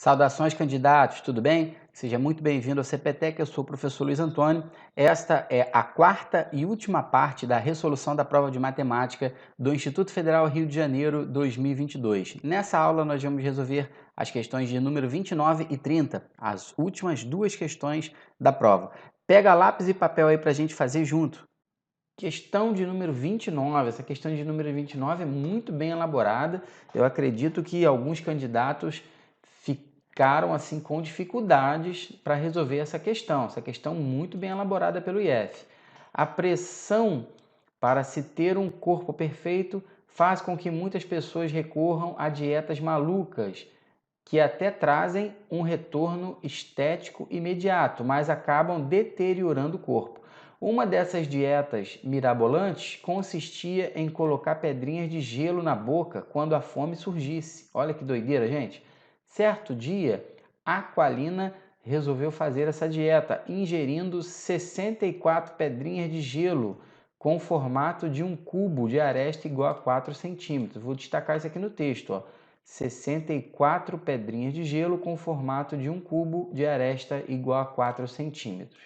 Saudações, candidatos, tudo bem? Seja muito bem-vindo ao CPTEC, eu sou o professor Luiz Antônio. Esta é a quarta e última parte da resolução da prova de matemática do Instituto Federal Rio de Janeiro 2022. Nessa aula nós vamos resolver as questões de número 29 e 30, as últimas duas questões da prova. Pega lápis e papel aí para a gente fazer junto. Questão de número 29, essa questão de número 29 é muito bem elaborada. Eu acredito que alguns candidatos ficaram assim com dificuldades para resolver essa questão muito bem elaborada pelo IF. A pressão para se ter um corpo perfeito faz com que muitas pessoas recorram a dietas malucas, que até trazem um retorno estético imediato, mas acabam deteriorando o corpo. Uma dessas dietas mirabolantes consistia em colocar pedrinhas de gelo na boca quando a fome surgisse. Olha que doideira, gente! Certo dia, Aqualina resolveu fazer essa dieta, ingerindo 64 pedrinhas de gelo com o formato de um cubo de aresta igual a 4 centímetros. Vou destacar isso aqui no texto, ó. 64 pedrinhas de gelo com o formato de um cubo de aresta igual a 4 centímetros.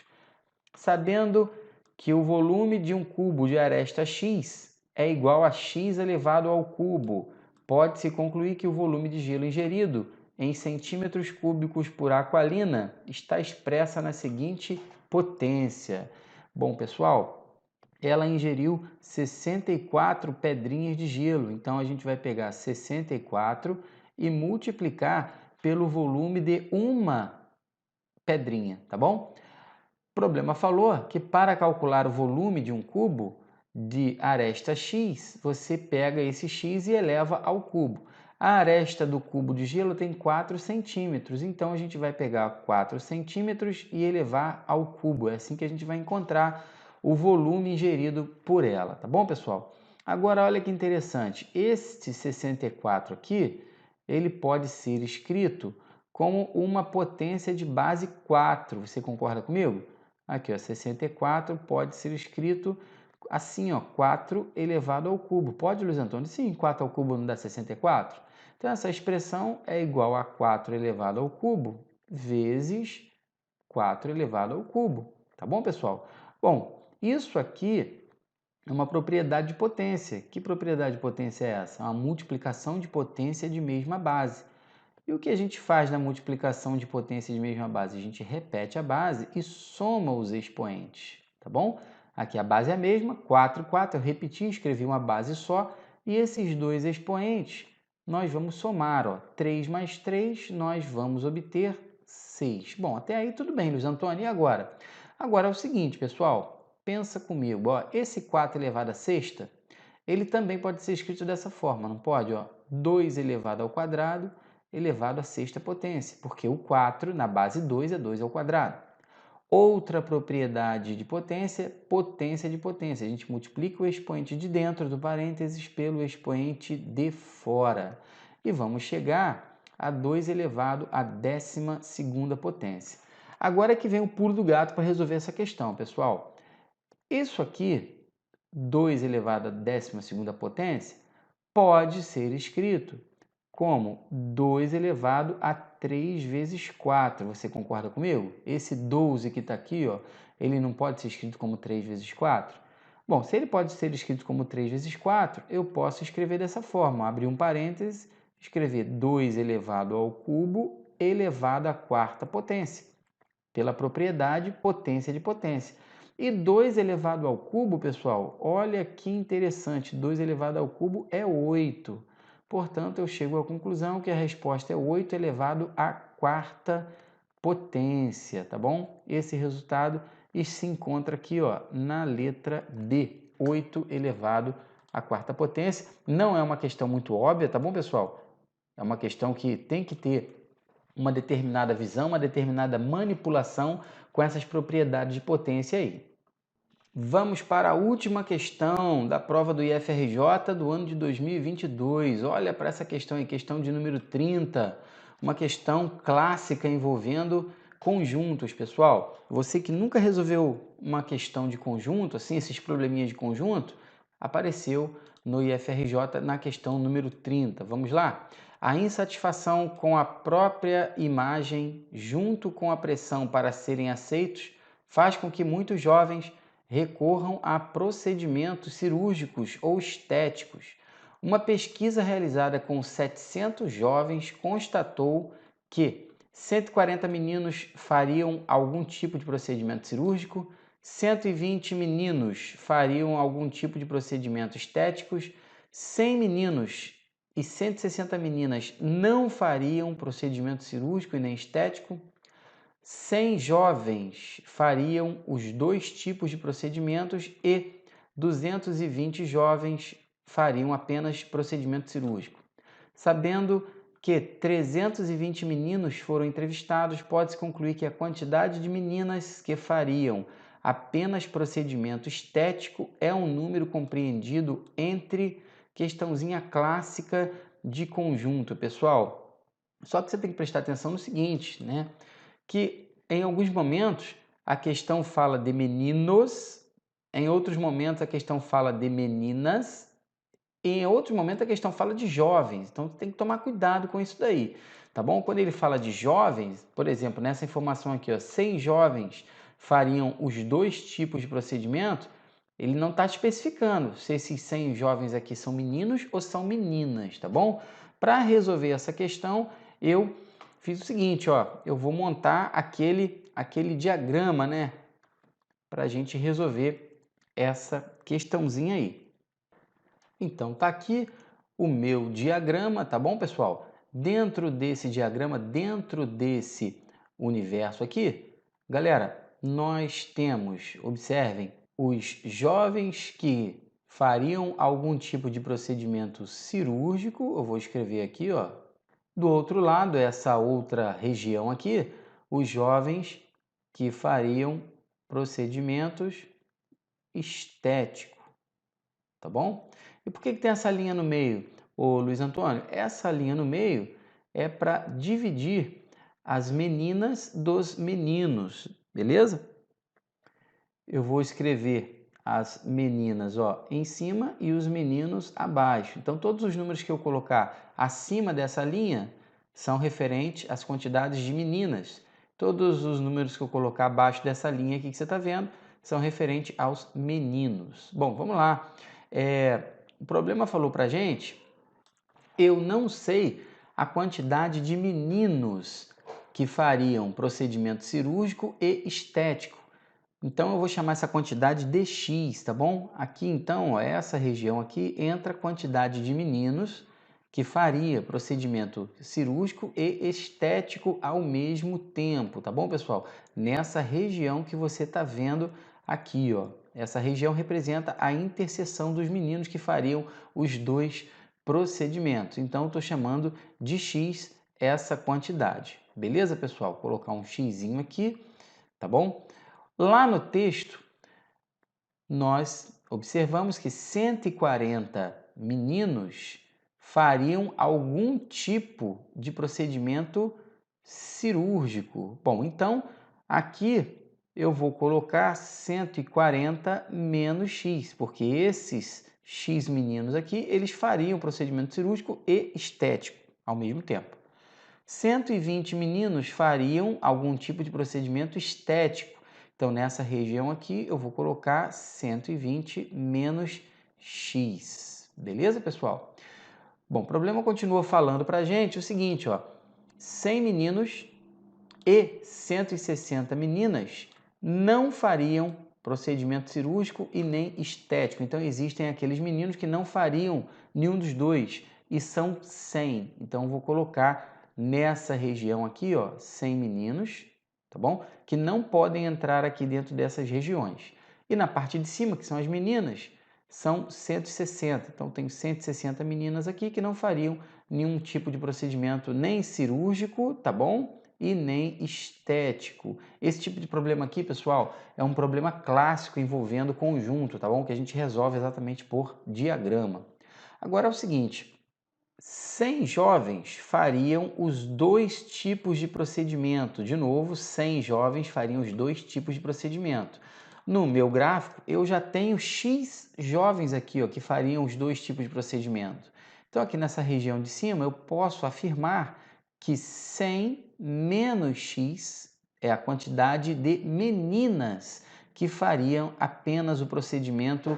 Sabendo que o volume de um cubo de aresta x é igual a x elevado ao cubo, pode-se concluir que o volume de gelo ingerido em centímetros cúbicos por Aqualina está expressa na seguinte potência. Bom, pessoal, ela ingeriu 64 pedrinhas de gelo. Então, a gente vai pegar 64 e multiplicar pelo volume de uma pedrinha, tá bom? O problema falou que para calcular o volume de um cubo de aresta x, você pega esse x e eleva ao cubo. A aresta do cubo de gelo tem 4 centímetros, então a gente vai pegar 4 centímetros e elevar ao cubo. É assim que a gente vai encontrar o volume ingerido por ela, tá bom, pessoal? Agora, olha que interessante, este 64 aqui, ele pode ser escrito como uma potência de base 4. Você concorda comigo? Aqui, ó, 64 pode ser escrito assim, ó, 4 elevado ao cubo. Pode, Luiz Antônio? Sim, 4 ao cubo não dá 64? Então, essa expressão é igual a 4 elevado ao cubo vezes 4 elevado ao cubo. Tá bom, pessoal? Bom, isso aqui é uma propriedade de potência. Que propriedade de potência é essa? É uma multiplicação de potência de mesma base. E o que a gente faz na multiplicação de potência de mesma base? A gente repete a base e soma os expoentes, tá bom? Aqui a base é a mesma, 4, 4, eu repeti, escrevi uma base só, e esses dois expoentes nós vamos somar, ó, 3 mais 3, nós vamos obter 6. Bom, até aí tudo bem, Luiz Antônio, e agora? Agora é o seguinte, pessoal, pensa comigo, ó, esse 4 elevado à sexta, ele também pode ser escrito dessa forma, não pode? Ó, 2 elevado ao quadrado elevado à sexta potência, porque o 4 na base 2 é 2 ao quadrado. Outra propriedade de potência, potência de potência. A gente multiplica o expoente de dentro do parênteses pelo expoente de fora. E vamos chegar a 2 elevado à 12ª potência. Agora é que vem o pulo do gato para resolver essa questão, pessoal. Isso aqui, 2 elevado à 12ª potência, pode ser escrito como 2 elevado a 3 vezes 4. Você concorda comigo? Esse 12 que está aqui, ó, ele não pode ser escrito como 3 vezes 4? Bom, se ele pode ser escrito como 3 vezes 4, eu posso escrever dessa forma. Abrir um parêntese, escrever 2 elevado ao cubo elevado à quarta potência. Pela propriedade potência de potência. E 2 elevado ao cubo, pessoal, olha que interessante, 2 elevado ao cubo é 8. Portanto, eu chego à conclusão que a resposta é 8 elevado à quarta potência, tá bom? Esse resultado se encontra aqui, ó, na letra D, 8 elevado à quarta potência. Não é uma questão muito óbvia, tá bom, pessoal? É uma questão que tem que ter uma determinada visão, uma determinada manipulação com essas propriedades de potência aí. Vamos para a última questão da prova do IFRJ do ano de 2022. Olha para essa questão aí, questão de número 30, uma questão clássica envolvendo conjuntos, pessoal. Você que nunca resolveu uma questão de conjunto, assim, esses probleminhas de conjunto, apareceu no IFRJ na questão número 30. Vamos lá? A insatisfação com a própria imagem, junto com a pressão para serem aceitos, faz com que muitos jovens recorram a procedimentos cirúrgicos ou estéticos. Uma pesquisa realizada com 700 jovens constatou que 140 meninos fariam algum tipo de procedimento cirúrgico, 120 meninos fariam algum tipo de procedimento estéticos, 100 meninos e 160 meninas não fariam procedimento cirúrgico e nem estético, 100 jovens fariam os dois tipos de procedimentos e 220 jovens fariam apenas procedimento cirúrgico. Sabendo que 320 meninos foram entrevistados, pode-se concluir que a quantidade de meninas que fariam apenas procedimento estético é um número compreendido entre questãozinha clássica de conjunto, pessoal. Só que você tem que prestar atenção no seguinte, né? Que em alguns momentos a questão fala de meninos, em outros momentos a questão fala de meninas, e em outros momentos a questão fala de jovens. Então tem que tomar cuidado com isso daí, tá bom? Quando ele fala de jovens, por exemplo, nessa informação aqui, ó, 100 jovens fariam os dois tipos de procedimento, ele não está especificando se esses 100 jovens aqui são meninos ou são meninas, tá bom? Para resolver essa questão, eu fiz o seguinte, ó, eu vou montar aquele diagrama, né, para a gente resolver essa questãozinha aí. Então, tá aqui o meu diagrama, tá bom, pessoal? Dentro desse diagrama, dentro desse universo aqui, galera, nós temos, observem, os jovens que fariam algum tipo de procedimento cirúrgico, eu vou escrever aqui, ó. Do outro lado, essa outra região aqui, os jovens que fariam procedimentos estéticos, tá bom? E por que tem essa linha no meio, ô Luiz Antônio? Essa linha no meio é para dividir as meninas dos meninos, beleza? Eu vou escrever as meninas, ó, em cima e os meninos abaixo. Então, todos os números que eu colocar acima dessa linha são referentes às quantidades de meninas. Todos os números que eu colocar abaixo dessa linha aqui que você está vendo são referentes aos meninos. Bom, vamos lá. O problema falou para gente, eu não sei a quantidade de meninos que fariam procedimento cirúrgico e estético. Então eu vou chamar essa quantidade de X, tá bom? Aqui então, ó, essa região aqui entra a quantidade de meninos que faria procedimento cirúrgico e estético ao mesmo tempo, tá bom, pessoal? Nessa região que você está vendo aqui, ó. Essa região representa a interseção dos meninos que fariam os dois procedimentos. Então, estou chamando de X essa quantidade. Beleza, pessoal? Vou colocar um xizinho aqui, tá bom? Lá no texto, nós observamos que 140 meninos fariam algum tipo de procedimento cirúrgico. Bom, então aqui eu vou colocar 140 menos X, porque esses X meninos aqui, eles fariam procedimento cirúrgico e estético ao mesmo tempo. 120 meninos fariam algum tipo de procedimento estético. Então, nessa região aqui, eu vou colocar 120 menos X. Beleza, pessoal? Bom, o problema continua falando para a gente o seguinte, ó. 100 meninos e 160 meninas não fariam procedimento cirúrgico e nem estético. Então, existem aqueles meninos que não fariam nenhum dos dois e são 100. Então, eu vou colocar nessa região aqui, ó, 100 meninos, tá bom? Que não podem entrar aqui dentro dessas regiões. E na parte de cima, que são as meninas, são 160. Então, tem 160 meninas aqui que não fariam nenhum tipo de procedimento nem cirúrgico, tá bom? E nem estético. Esse tipo de problema aqui, pessoal, é um problema clássico envolvendo conjunto, tá bom? Que a gente resolve exatamente por diagrama. Agora é o seguinte, 100 jovens fariam os dois tipos de procedimento. De novo, 100 jovens fariam os dois tipos de procedimento. No meu gráfico, eu já tenho X jovens aqui, ó, que fariam os dois tipos de procedimento. Então, aqui nessa região de cima, eu posso afirmar que 100 menos x é a quantidade de meninas que fariam apenas o procedimento,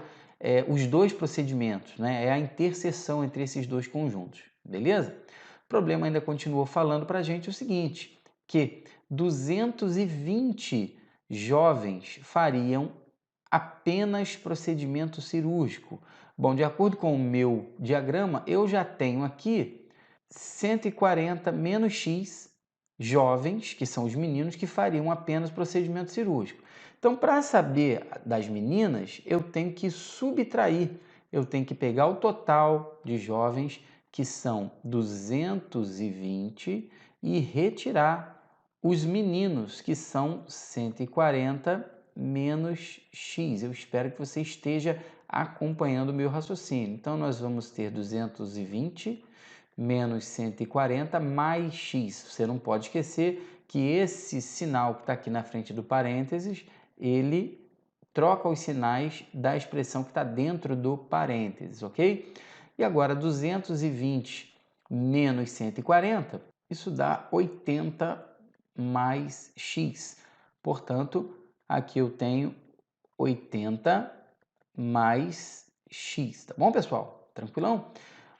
os dois procedimentos, né? É a interseção entre esses dois conjuntos, beleza? O problema ainda continuou falando para a gente o seguinte, que 220 jovens fariam apenas procedimento cirúrgico. Bom, de acordo com o meu diagrama, eu já tenho aqui 140 menos x jovens, que são os meninos, que fariam apenas procedimento cirúrgico. Então, para saber das meninas, eu tenho que subtrair, eu tenho que pegar o total de jovens, que são 220, e retirar os meninos, que são 140 menos x. Eu espero que você esteja acompanhando o meu raciocínio. Então, nós vamos ter 220 menos 140 mais x. Você não pode esquecer que esse sinal que está aqui na frente do parênteses, ele troca os sinais da expressão que está dentro do parênteses, ok? E agora, 220 menos 140, isso dá 80 mais x. Portanto, aqui eu tenho 80 mais x, tá bom, pessoal? Tranquilão?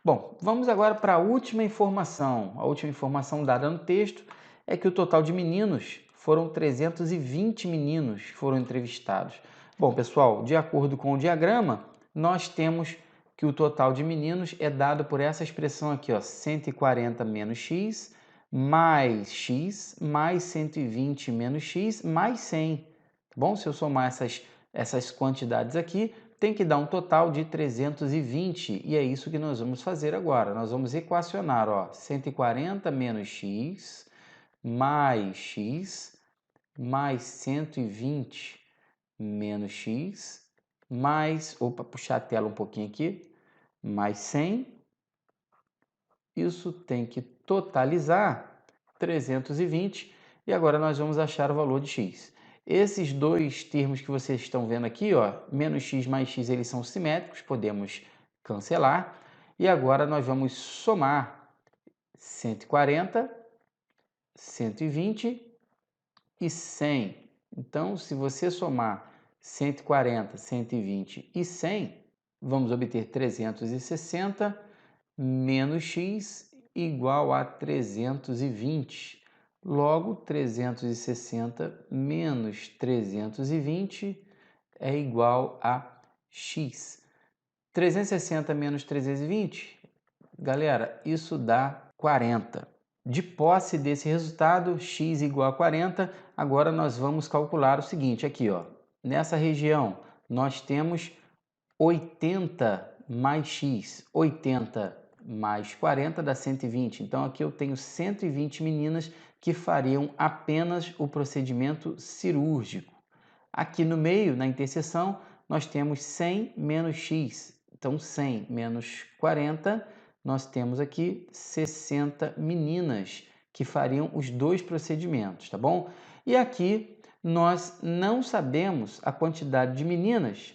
Bom, vamos agora para a última informação. A última informação dada no texto é que o total de meninos foram 320 meninos que foram entrevistados. Bom, pessoal, de acordo com o diagrama, nós temos que o total de meninos é dado por essa expressão aqui, ó, 140 menos x, mais 120 menos x, mais 100. Tá bom? Se eu somar essas quantidades aqui, tem que dar um total de 320, e é isso que nós vamos fazer agora. Nós vamos equacionar, ó, 140 menos x, mais 120 menos x, mais, opa, puxar a tela um pouquinho aqui, mais 100, isso tem que totalizar 320, e agora nós vamos achar o valor de x. Esses dois termos que vocês estão vendo aqui, ó, menos x mais x, eles são simétricos, podemos cancelar. E agora nós vamos somar 140, 120 e 100. Então, se você somar 140, 120 e 100, vamos obter 360 menos x igual a 320. Logo, 360 menos 320 é igual a x. 360 menos 320, galera, isso dá 40. De posse desse resultado, x igual a 40, agora nós vamos calcular o seguinte, aqui, ó, nessa região nós temos 80 mais x, 80 mais 40 dá 120. Então, aqui eu tenho 120 meninas que fariam apenas o procedimento cirúrgico. Aqui no meio, na interseção, nós temos 100 menos x. Então, 100 menos 40, nós temos aqui 60 meninas que fariam os dois procedimentos, tá bom? E aqui nós não sabemos a quantidade de meninas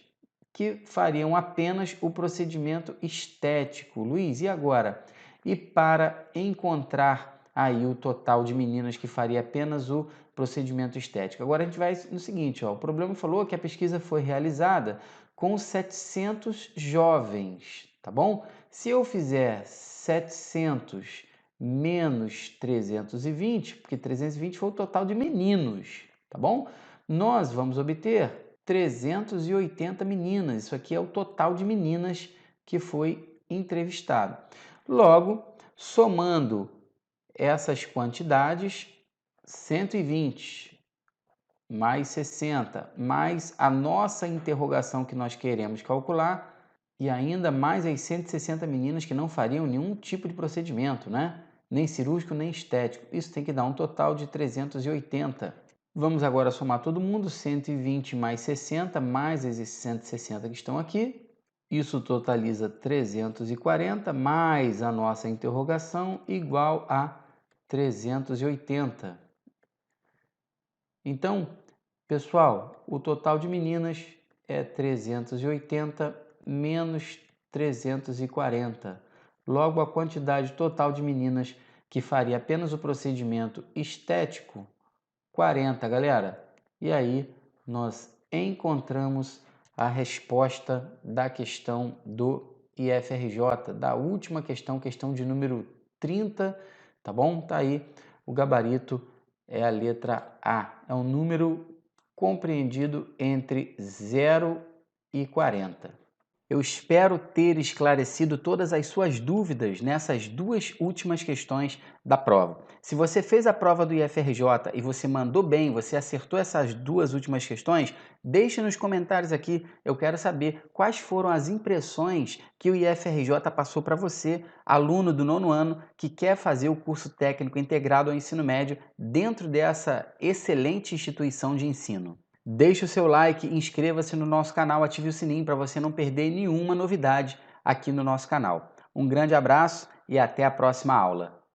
que fariam apenas o procedimento estético. Luiz, e agora? E para encontrar aí o total de meninas que faria apenas o procedimento estético? Agora a gente vai no seguinte, ó, o problema falou que a pesquisa foi realizada com 700 jovens, tá bom? Se eu fizer 700 menos 320, porque 320 foi o total de meninos, tá bom? Nós vamos obter 380 meninas. Isso aqui é o total de meninas que foi entrevistado. Logo, somando essas quantidades, 120 mais 60, mais a nossa interrogação que nós queremos calcular, e ainda mais as 160 meninas que não fariam nenhum tipo de procedimento, né? Nem cirúrgico, nem estético. Isso tem que dar um total de 380. Vamos agora somar todo mundo, 120 mais 60, mais esses 160 que estão aqui. Isso totaliza 340, mais a nossa interrogação, igual a 380. Então, pessoal, o total de meninas é 380 menos 340. logo a quantidade total de meninas que faria apenas o procedimento estético, 40, galera. E aí nós encontramos a resposta da questão do IFRJ, da última questão, questão de número 30, tá bom? Tá aí, o gabarito é a letra A, é um número compreendido entre 0 e 40. Eu espero ter esclarecido todas as suas dúvidas nessas duas últimas questões da prova. Se você fez a prova do IFRJ e você mandou bem, você acertou essas duas últimas questões, deixe nos comentários aqui, eu quero saber quais foram as impressões que o IFRJ passou para você, aluno do 9º ano, que quer fazer o curso técnico integrado ao ensino médio dentro dessa excelente instituição de ensino. Deixe o seu like, inscreva-se no nosso canal, ative o sininho para você não perder nenhuma novidade aqui no nosso canal. Um grande abraço e até a próxima aula.